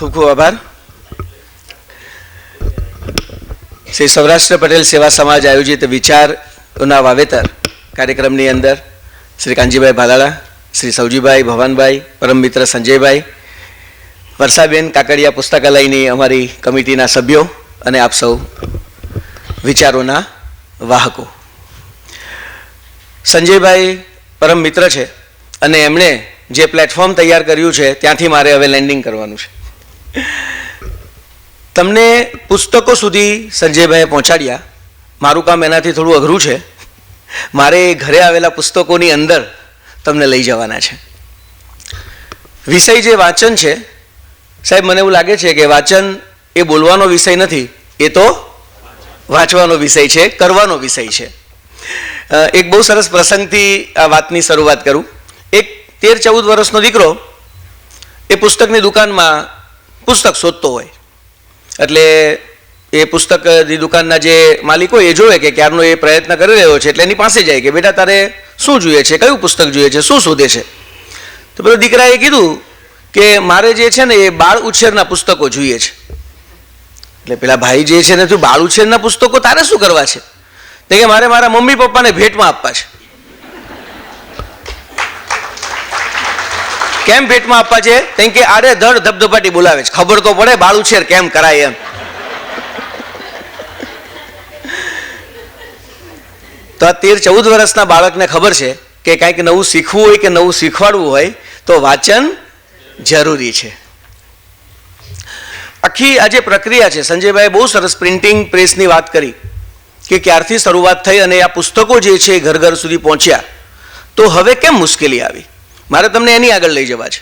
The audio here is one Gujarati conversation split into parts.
ખૂબ ખૂબ આભાર. શ્રી સૌરાષ્ટ્ર પટેલ સેવા સમાજ આયોજિત વિચારોના વાવેતર કાર્યક્રમની અંદર શ્રી કાનજીભાઈ ભાલાળા, શ્રી સૌજીભાઈ, ભવાનભાઈ, પરમ મિત્ર સંજયભાઈ, વર્ષાબેન કાકડિયા પુસ્તકાલયની અમારી કમિટીના સભ્યો અને આપ સૌ વિચારોના વાહકો. સંજયભાઈ પરમ મિત્ર છે અને એમણે જે પ્લેટફોર્મ તૈયાર કર્યું છે ત્યાંથી મારે હવે લેન્ડિંગ કરવાનું છે. તમને પુસ્તકો સુધી સંજયભાઈએ પહોંચાડ્યા. મારું કામ એનાથી થોડું અઘરું છે. મારે ઘરે આવેલા પુસ્તકોની અંદર તમને લઈ જવાના છે. વિષય જે વાંચન છે, સાહેબ મને એવું લાગે છે કે વાંચન એ બોલવાનો વિષય નથી, એ તો વાંચવાનો વિષય છે, કરવાનો વિષય છે. એક બહુ સરસ પ્રસંગથી આ વાતની શરૂઆત કરું. એક 13-14 વર્ષનો દીકરો એ પુસ્તકની દુકાનમાં પુસ્તક શોધતો હોય એટલે એ પુસ્તકની દુકાનના જે માલિક હોય એ જોવે કે ક્યારનો એ પ્રયત્ન કરી રહ્યો છે એટલે એની પાસે જાય કે બેટા તારે શું જોઈએ છે, કયું પુસ્તક જોઈએ છે, શું શોધે છે. તો પેલો દીકરાએ કીધું કે મારે જે છે ને એ બાળ ઉછેરના પુસ્તકો જોઈએ છે. એટલે પેલા ભાઈ જે છે ને તું બાળ ઉછેરના પુસ્તકો તારે શું કરવા છે? તો કે મારે મારા મમ્મી પપ્પાને ભેટમાં આપવા છે. કેમ ભેટમાં આપવા છે? કેમ કે આડે ધડ ધબધબાટી બોલાવે છે, ખબર તો પડે બાળ ઉછેર કેમ કરાય એમ. તો આ 13-14 વર્ષના બાળકને ખબર છે કે કાંઈક નવું શીખવું હોય કે નવું શીખવાડવું હોય તો વાંચન જરૂરી છે. આખી આ જે પ્રક્રિયા છે, સંજયભાઈ બહુ સરસ પ્રિન્ટિંગ પ્રેસની વાત કરી કે ક્યારથી શરૂઆત થઈ અને આ પુસ્તકો જે છે ઘર ઘર સુધી પહોંચ્યા. તો હવે કેમ મુશ્કેલી આવી, મારે તમને એની આગળ લઈ જવા છે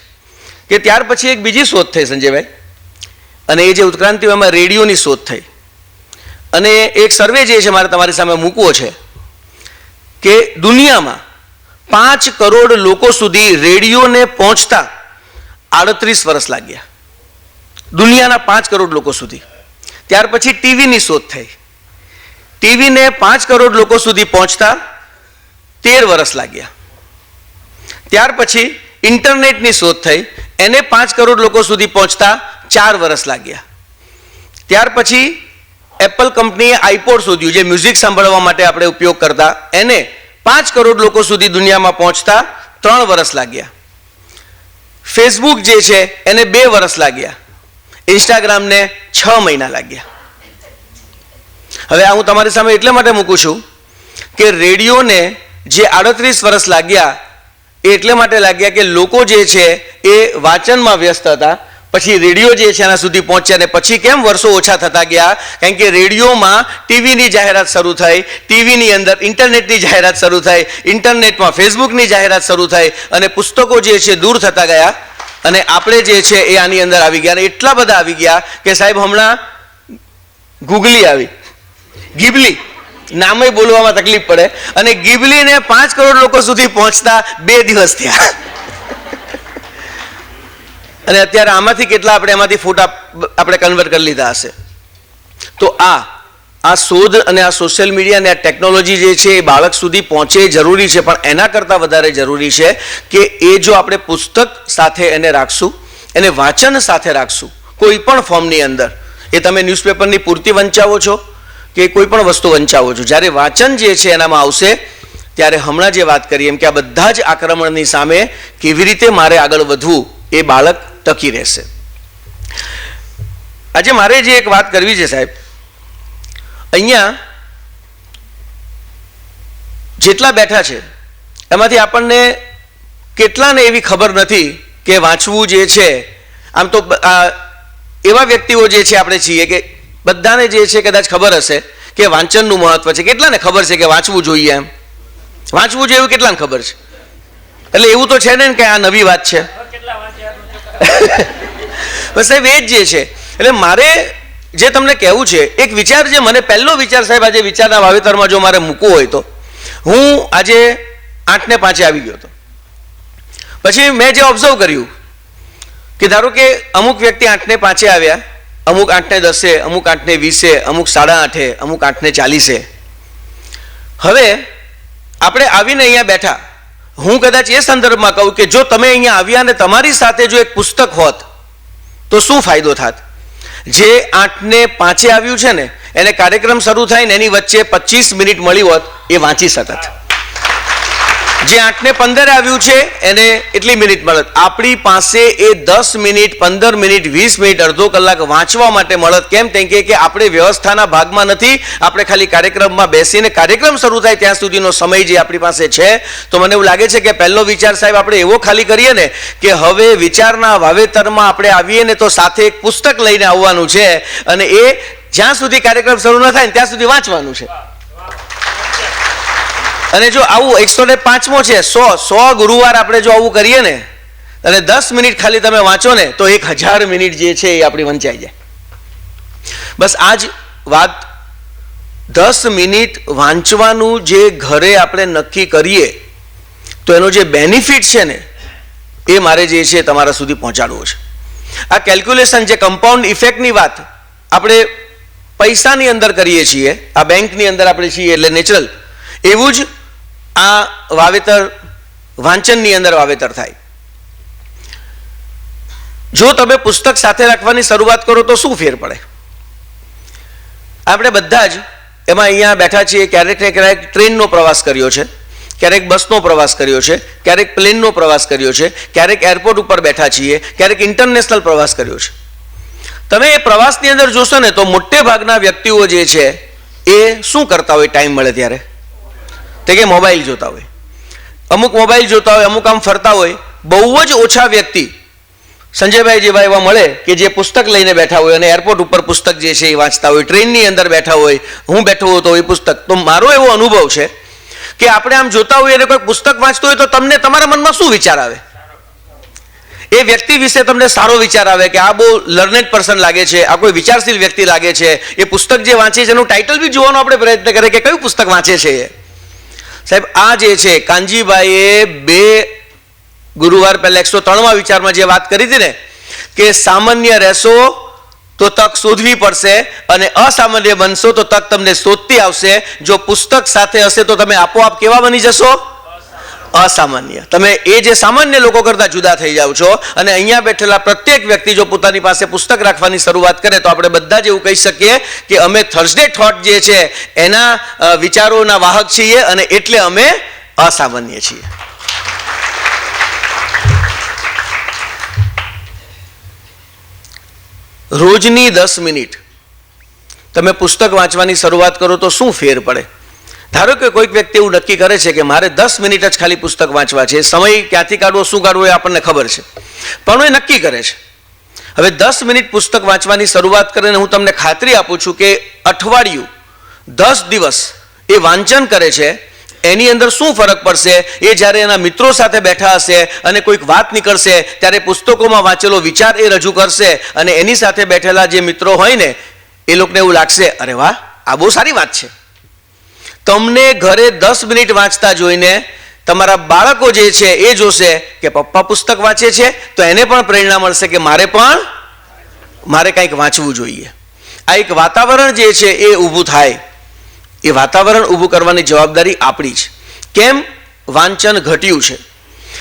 કે ત્યાર પછી એક બીજી શોધ થઈ સંજયભાઈ, અને એ જે ઉત્ક્રાંતિઓ એમાં રેડિયોની શોધ થઈ. અને એક સર્વે જે છે મારે તમારી સામે મૂકવો છે કે દુનિયામાં 5 કરોડ લોકો સુધી રેડિયોને પહોંચતા 38 વર્ષ લાગ્યા. દુનિયાના 5 કરોડ લોકો સુધી. ત્યાર પછી ટીવીની શોધ થઈ. ટીવીને 5 કરોડ લોકો સુધી પહોંચતા 13 વર્ષ લાગ્યા. ત્યાર પછી ઇન્ટરનેટની શોધ થઈ, એને 5 કરોડ લોકો સુધી પહોંચતા 4 વર્ષ લાગ્યા. ત્યાર પછી એપલ કંપનીએ આઈપોડ શોધ્યું, જે મ્યુઝિક સાંભળવા માટે આપણે ઉપયોગ કરતા, એને 5 કરોડ લોકો સુધી દુનિયામાં પહોંચતા 3 વર્ષ લાગ્યા. ફેસબુક જે છે એને 2 વર્ષ લાગ્યા. ઇન્સ્ટાગ્રામને 6 મહિના લાગ્યા. હવે આ હું તમારી સામે એટલે માટે મૂકું છું કે રેડિયોને જે 38 વર્ષ લાગ્યા એ એટલે માટે લાગ્યા કે લોકો જે છે એ વાંચનમાં વ્યસ્ત હતા. પછી રેડિયો જે છે એના સુધી પહોંચ્યા ને પછી કેમ વર્ષો ઓછા થતા ગયા? કારણ કે રેડિયોમાં ટીવીની જાહેરાત શરૂ થઈ, ટીવીની અંદર ઇન્ટરનેટની જાહેરાત શરૂ થઈ, ઇન્ટરનેટમાં ફેસબુકની જાહેરાત શરૂ થઈ અને પુસ્તકો જે છે દૂર થતા ગયા અને આપણે જે છે એ આની અંદર આવી ગયા. અને એટલા બધા આવી ગયા કે સાહેબ હમણાં ગૂગલી આવી, ગિબલી નામે બોલવામાં તકલીફ પડે, અને ગિબલીને 5 કરોડ લોકો સુધી પહોંચતા 2 દિવસ થયા. અને અત્યારે આમાંથી કેટલા આપણે એમાંથી ફોટા આપણે કન્વર્ટ કરી લીધા હશે. તો આ શોધ અને આ સોશિયલ મીડિયા અને આ ટેકનોલોજી જે છે એ બાળક સુધી પહોંચે જરૂરી છે, પણ એના કરતાં વધારે જરૂરી છે કે એ જો આપણે પુસ્તક સાથે એને રાખશું, એને વાંચન સાથે રાખશું કોઈ પણ ફોર્મની અંદર, એ તમે ન્યૂઝપેપરની પૂર્તિ વંચાવો છો કે કોઈ પણ વસ્તુ વંચાવો છો, જ્યારે વાંચન જે છે એનામાં આવશે ત્યારે હમણાં જે વાત કરી એમ કે આ બધા જ આક્રમણની સામે કેવી રીતે મારે આગળ વધવું એ બાળક ટકી રહેશે. આજે મારે જે એક વાત કરવી છે સાહેબ, અહીંયા જેટલા બેઠા છે એમાંથી આપણને કેટલાને એવી ખબર નથી કે વાંચવું જે છે, આમ તો એવા વ્યક્તિઓ જે છે આપણે છીએ કે બધાને જે છે કદાચ ખબર હશે કે વાંચનનું મહત્વ છે. કેટલાને ખબર છે કે વાંચવું જોઈએ? એમ વાંચવું જોઈએ એવું કેટલાને ખબર છે? એટલે એવું તો છે ને કે આ નવી વાત છે. બસ સાહેબ એ જ જે છે. એટલે મારે જે તમને કહેવું છે, એક વિચાર જે મને પહેલો વિચાર સાહેબ આજે વિચારના વાવેતરમાં જો મારે મૂકવો હોય તો હું આજે 8:05 આવી ગયો હતો. પછી મેં જે ઓબ્ઝર્વ કર્યું કે ધારો કે અમુક વ્યક્તિ 8:05 આવ્યા, અમુક 8:10, અમુક 8:20, અમુક 8:30, અમુક 8:40. હવે આપણે આવીને અહીંયા બેઠા, હું કદાચ એ સંદર્ભમાં કહું કે જો તમે અહીંયા આવ્યા ને તમારી સાથે જો એક પુસ્તક હોત તો શું ફાયદો થાત? જે 8:05 આવ્યું છે ને એને કાર્યક્રમ શરૂ થાય ને એની વચ્ચે 25 મિનિટ મળી હોત એ વાંચી શકત. જે 8:15 આવ્યું છે એને એટલી મિનિટ મળત. આપણી પાસે એ 10 મિનિટ, 15 મિનિટ, 20 મિનિટ, અડધો કલાક વાંચવા માટે મળત. કેમ? કે આપણે વ્યવસ્થાના ભાગમાં નથી, આપણે ખાલી કાર્યક્રમમાં બેસીને કાર્યક્રમ શરૂ થાય ત્યાં સુધીનો સમય જે આપણી પાસે છે. તો મને એવું લાગે છે કે પહેલો વિચાર સાહેબ આપણે એવો ખાલી કરીએ ને કે હવે વિચારના વાવેતરમાં આપણે આવીએ ને તો સાથે એક પુસ્તક લઈને આવવાનું છે અને એ જ્યાં સુધી કાર્યક્રમ શરૂ ન થાય ત્યાં સુધી વાંચવાનું છે. અને જો આવું 105મો છે, 100 ગુરુવાર આપણે જો આવું કરીએ ને અને 10 મિનિટ ખાલી તમે વાંચો ને તો 1000 મિનિટ જે છે એ આપણી વંચાઈ જાય. બસ આ જ વાત 10 મિનિટ વાંચવાનું જે ઘરે આપણે નક્કી કરીએ તો એનો જે બેનિફિટ છે ને એ મારે જે છે તમારા સુધી પહોંચાડવો છે. આ કેલ્ક્યુલેશન જે કમ્પાઉન્ડ ઇફેક્ટની વાત આપણે પૈસાની અંદર કરીએ છીએ, આ બેંકની અંદર આપણે છીએ એટલે નેચરલ, એવું જ આ વાવેતર વાંચનની અંદર વાવેતર થાય. જો તમે પુસ્તક સાથે રાખવાની શરૂઆત કરો તો શું ફેર પડે? આપણે બધા જ એમાં અહીંયા બેઠા છીએ, ક્યારેક ને ક્યારેક ટ્રેનનો પ્રવાસ કર્યો છે, ક્યારેક બસનો પ્રવાસ કર્યો છે, ક્યારેક પ્લેનનો પ્રવાસ કર્યો છે, ક્યારેક એરપોર્ટ ઉપર બેઠા છીએ, ક્યારેક ઇન્ટરનેશનલ પ્રવાસ કર્યો છે. તમે એ પ્રવાસની અંદર જોશો ને તો મોટે ભાગના વ્યક્તિઓ જે છે એ શું કરતા હોય ટાઈમ મળે ત્યારે? તે કે મોબાઈલ જોતા હોય. અમુક મોબાઈલ જોતા હોય, અમુક આમ ફરતા હોય. બહુ જ ઓછા વ્યક્તિ સંજયભાઈ જેવા એવા મળે કે જે પુસ્તક લઈને બેઠા હોય અને એરપોર્ટ ઉપર પુસ્તક જે છે એ વાંચતા હોય, ટ્રેનની અંદર બેઠા હોય, હું બેઠો હોય તો એ પુસ્તક. તો મારો એવો અનુભવ છે કે આપણે આમ જોતા હોઈએ અને કોઈ પુસ્તક વાંચતો હોય તો તમને તમારા મનમાં શું વિચાર આવે? એ વ્યક્તિ વિશે તમને સારો વિચાર આવે કે આ બહુ લર્નેડ પર્સન લાગે છે, આ કોઈ વિચારશીલ વ્યક્તિ લાગે છે. એ પુસ્તક જે વાંચે છે એનું ટાઇટલ બી જોવાનો આપણે પ્રયત્ન કરીએ કે કયું પુસ્તક વાંચે છે એ. સાહેબ આ જે છે કાનજીભાઈએ 2 ગુરુવાર પહેલા 103મા વિચારમાં જે વાત કરી હતી ને કે સામાન્ય રહેશો તો તક શોધવી પડશે અને અસામાન્ય બનશો તો તક તમને શોધતી આવશે. જો પુસ્તક સાથે હશે તો તમે આપોઆપ કેવા બની જશો? અસામાન્ય. તમે એ જે સામાન્ય લોકો કરતા જુદા થઈ જાવ છો. અને અહીંયા બેઠેલા પ્રત્યેક વ્યક્તિ જો પોતાની પાસે પુસ્તક રાખવાની શરૂઆત કરે તો આપણે બધા જ એવું કહી શકીએ કે અમે થર્સડે થોટ જે છે એના વિચારોના વાહક છીએ અને એટલે અમે અસામાન્ય છીએ. રોજની 10 મિનિટ તમે પુસ્તક વાંચવાની શરૂઆત કરો તો શું ફેર પડે? ધારો કે કોઈક વ્યક્તિ એવું નક્કી કરે છે કે મારે 10 મિનિટ જ ખાલી પુસ્તક વાંચવા છે. સમય ક્યાંથી કાઢવો, શું કાઢવો એ આપણને ખબર છે, પણ એ નક્કી કરે છે. હવે 10 મિનિટ પુસ્તક વાંચવાની શરૂઆત કરીને હું તમને ખાતરી આપું છું કે અઠવાડિયું 10 દિવસ એ વાંચન કરે છે એની અંદર શું ફરક પડશે એ જ્યારે એના મિત્રો સાથે બેઠા હશે અને કોઈક વાત નીકળશે ત્યારે પુસ્તકોમાં વાંચેલો વિચાર એ રજૂ કરશે અને એની સાથે બેઠેલા જે મિત્રો હોય ને એ લોકોને એવું લાગશે અરે વાહ આ બહુ સારી વાત છે. તમને ઘરે 10 મિનિટ વાંચતા જોઈને તમારા બાળકો જે છે એ જોશે કે પપ્પા પુસ્તક વાંચે છે તો એને પણ પ્રેરણા મળશે કે મારે કંઈક વાંચવું જોઈએ. આ એક વાતાવરણ જે છે એ ઊભું થાય. એ વાતાવરણ ઊભું કરવાની જવાબદારી આપણી છે. કેમ? વાંચન ઘટ્યું છે.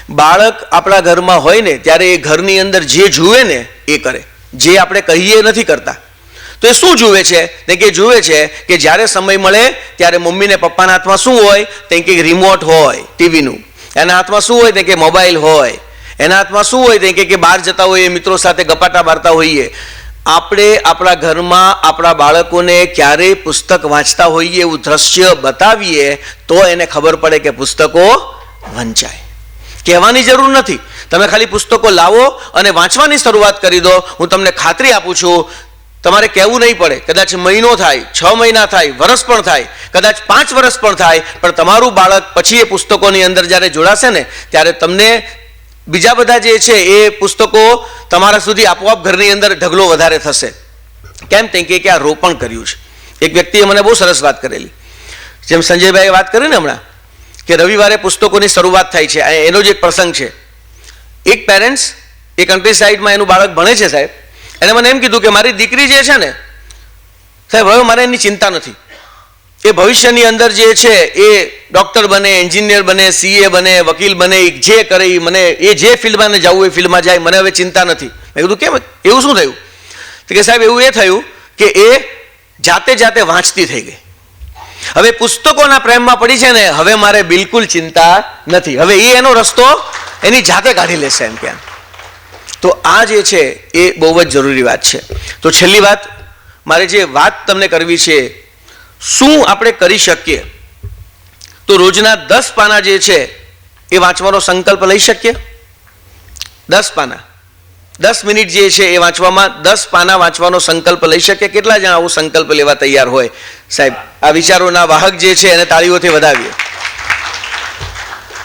બાળક આપણા ઘરમાં હોય ને ત્યારે એ ઘરની અંદર જે જુએ ને એ કરે, જે આપણે કહીએ નથી કરતા. તો એ શું જુએ છે? કે જુએ છે કે જ્યારે સમય મળે ત્યારે મમ્મીને પપ્પાના હાથમાં શું હોય? કે રિમોટ હોય ટીવીનું, એના હાથમાં શું હોય? કે મોબાઈલ હોય, એના હાથમાં શું હોય? કે બહાર જતા હોઈએ, મિત્રો સાથે ગપાટા મારતા હોઈએ. આપણે આપણા ઘરમાં આપણા બાળકોને ક્યારેય પુસ્તક વાંચતા હોઈએ એવું દ્રશ્ય બતાવીએ તો એને ખબર પડે કે પુસ્તકો વંચાય. કહેવાની જરૂર નથી, તમે ખાલી પુસ્તકો લાવો અને વાંચવાની શરૂઆત કરી દો. હું તમને ખાતરી આપું છું તમારે કહેવું નહીં પડે. કદાચ મહિનો થાય, 6 મહિના થાય, વર્ષ પણ થાય, કદાચ 5 વર્ષ પણ થાય, પણ તમારું બાળક પછી એ પુસ્તકોની અંદર જ્યારે જોડાશે ને ત્યારે તમને બીજા બધા જે છે એ પુસ્તકો તમારા સુધી આપોઆપ ઘરની અંદર ઢગલો વધારે થશે. કેમ? કે આ રોપણ કર્યું છે. એક વ્યક્તિએ મને બહુ સરસ વાત કરેલી, જેમ સંજયભાઈએ વાત કરી ને હમણાં કે રવિવારે પુસ્તકોની શરૂઆત થાય છે. એનો જ એક પ્રસંગ છે. એક પેરેન્ટ્સ એ કન્ટ્રી સાઇડમાં એનું બાળક ભણે છે સાહેબ, એને મને એમ કીધું કે મારી દીકરી જે છે ને સાહેબ હવે મારે એની ચિંતા નથી. એ ભવિષ્યની અંદર જે છે એ ડૉક્ટર બને, એન્જિનિયર બને, CA બને, વકીલ બને, જે કરે એ મને એ જે ફિલ્ડમાં જવું એ ફિલ્ડમાં જાય, મને હવે ચિંતા નથી. મેં કીધું કેમ, એવું શું થયું? તો કે સાહેબ એવું એ થયું કે એ જાતે જાતે વાંચતી થઈ ગઈ. હવે પુસ્તકોના પ્રેમમાં પડી છે ને, હવે મારે બિલકુલ ચિંતા નથી, હવે એ એનો રસ્તો એની જાતે કાઢી લેશે એમ કે. તો આ જે છે એ બહુ જ જરૂરી વાત છે. તો છેલ્લી વાત મારે જે વાત તમને કરવી છે, શું આપણે કરી શકીએ? તો રોજના 10 પાના જે છે એ વાંચવાનો સંકલ્પ લઈ શકીએ. 10 પાના, 10 મિનિટ જે છે એ વાંચવામાં, 10 પાના વાંચવાનો સંકલ્પ લઈ શકીએ. કેટલા જણા આવો સંકલ્પ લેવા તૈયાર હોય? સાહેબ, આ વિચારોના વાહક જે છે એને તાળીઓથી વધાવીએ.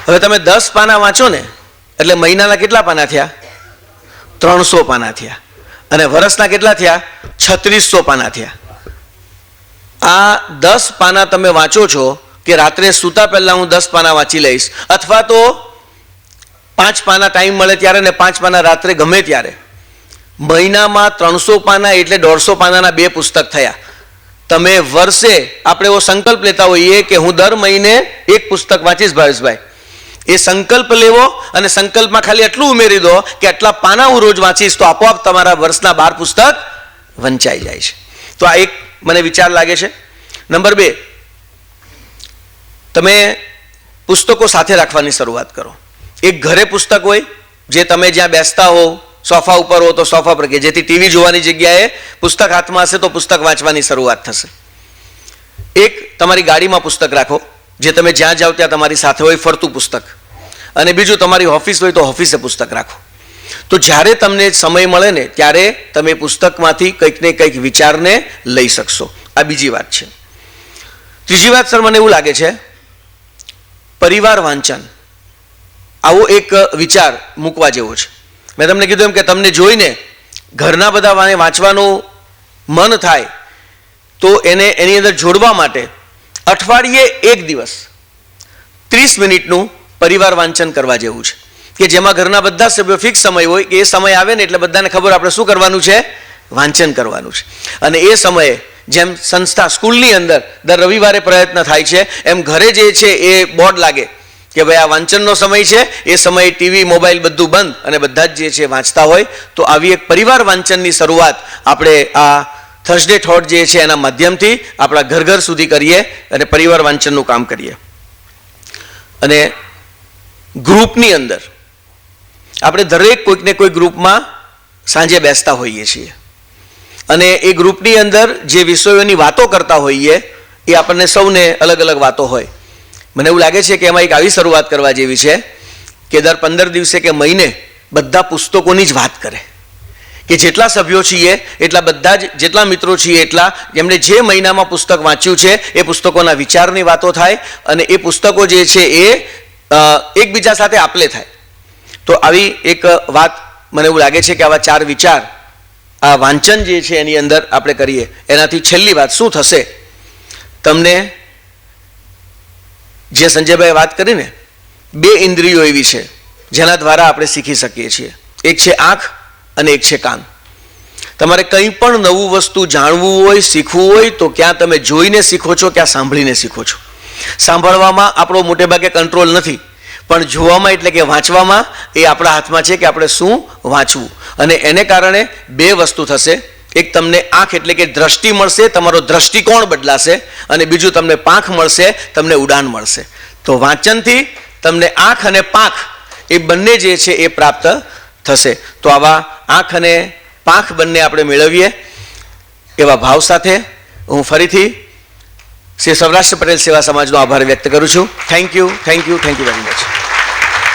હવે તમે 10 પાના વાંચો ને એટલે મહિનાના કેટલા પાના થયા? 300 પાના થયા. અને વર્ષના કેટલા થયા? 3600 પાના થયા. આ 10 પાના તમે વાંચો છો કે રાત્રે સૂતા પહેલા હું 10 પાના વાંચી લઈશ, અથવા તો 5 પાના ટાઈમ મળે ત્યારે ને 5 પાના રાત્રે, ગમે ત્યારે. મહિનામાં 300 પાના એટલે 150 પાનાના 2 પુસ્તક થયા. તમે વર્ષે, આપણે એવો સંકલ્પ લેતા હોઈએ કે હું દર મહિને 1 પુસ્તક વાંચીશ ભાવેશભાઈ, એ સંકલ્પ લેવો અને સંકલ્પમાં ખાલી એટલું ઉમેરી દો કે આટલા પાના હું રોજ વાંચીશ, તો આપોઆપ તમારા વર્ષના 12 પુસ્તક વંચાઈ જાય છે. તો આ એક મને વિચાર લાગે છે. નંબર 2, તમે પુસ્તકો સાથે રાખવાની શરૂઆત કરો. એક ઘરે પુસ્તક હોય, જે તમે જ્યાં બેસતા હો, સોફા ઉપર હો તો સોફા પર, કે જેથી ટીવી જોવાની જગ્યાએ પુસ્તક હાથમાં હશે તો પુસ્તક વાંચવાની શરૂઆત થશે. એક તમારી ગાડીમાં પુસ્તક રાખો, જે તમે જ્યાં જાઓ ત્યાં તમારી સાથે હોય, ફરતું પુસ્તક. અને બીજું, તમારી ઓફિસ હોય તો ઓફિસે પુસ્તક રાખો. તો જ્યારે તમને સમય મળે ને ત્યારે તમે પુસ્તકમાંથી કંઈક ને કંઈક વિચારને લઈ શકશો. આ બીજી વાત છે. ત્રીજી વાત સર, મને એવું લાગે છે પરિવાર વાંચન, આવો એક વિચાર મૂકવા જેવો છે. મેં તમને કીધું એમ કે તમને જોઈને ઘરના બધા વાંચવાનું મન થાય, તો એને એની અંદર જોડવા માટે અઠવાડિયે 1 દિવસ 30 મિનિટનું પરિવાર વાંચન કરવા જેવું છે, કે જેમાં ઘરના બધા સભ્યો ફિક્સ સમય હોય, કે એ સમય આવે ને એટલે બધાને ખબર આપણે શું કરવાનું છે? વાંચન કરવાનું છે. અને એ સમયે જેમ સંસ્થા, સ્કૂલની અંદર દર રવિવારે પ્રયત્ન થાય છે, એમ ઘરે જે છે એ બોર્ડ લાગે કે ભાઈ આ વાંચનનો સમય છે, એ સમયે ટીવી, મોબાઈલ બધું બંધ અને બધા જ જે છે વાંચતા હોય. તો આવી એક પરિવાર વાંચનની શરૂઆત આપણે આ થર્સડે થોટ જે છે એના માધ્યમથી આપણા ઘર ઘર સુધી કરીએ અને પરિવાર વાંચનનું કામ કરીએ. અને ગ્રુપની અંદર આપણે દરેક કોઈકને કોઈ ગ્રુપમાં સાંજે બેસતા હોઈએ છીએ, અને એ ગ્રુપની અંદર જે વિષયોની વાતો કરતા હોઈએ એ આપણને સૌને અલગ અલગ વાતો હોય. મને એવું લાગે છે કે એમાં એક આવી શરૂઆત કરવા જેવી છે કે દર 15 દિવસે કે મહિને બધા પુસ્તકોની જ વાત કરે, કે જેટલા સભ્યો છીએ એટલા બધા જ, જેટલા મિત્રો છીએ એટલા, જેમણે જે મહિનામાં પુસ્તક વાંચ્યું છે એ પુસ્તકોના વિચારની વાતો થાય, અને એ પુસ્તકો જે છે એ એકબીજા સાથે આપલે થાય. તો આવી એક વાત મને એવું લાગે છે કે આવા 4 વિચાર આ વાંચન જે છે એની અંદર આપણે કરીએ. એનાથી છેલ્લી વાત શું થશે, તમને જે સંજયભાઈ વાત કરીને 2 ઇન્દ્રિયો એવી છે જેના દ્વારા આપણે શીખી શકીએ છીએ. એક છે આંખ અને એક છે કાન. તમારે કંઈ પણ નવું વસ્તુ જાણવું હોય, શીખવું હોય, તો ક્યાં તમે જોઈને શીખો છો, ક્યાં સાંભળીને શીખો છો. સાંભળવામાં આપણો મોટે ભાગે કંટ્રોલ નથી, પણ જોવામાં એટલે કે વાંચવામાં એ આપણા હાથમાં છે કે આપણે શું વાંચવું. અને એને કારણે 2 વસ્તુ થશે. એક, તમને આંખ એટલે કે દ્રષ્ટિ મળશે, તમારો દ્રષ્ટિકોણ બદલાશે, અને બીજું તમને પાંખ મળશે, તમને ઉડાન મળશે. તો વાંચનથી તમને આંખ અને પાંખ એ બંને જે છે એ પ્રાપ્ત થશે. તો આવા આંખ અને પાંખ બંને આપણે મેળવીએ એવા ભાવ સાથે હું ફરીથી શ્રી સૌરાષ્ટ્ર પટેલ સેવા સમાજનો આભાર વ્યક્ત કરું છું. Thank you very much.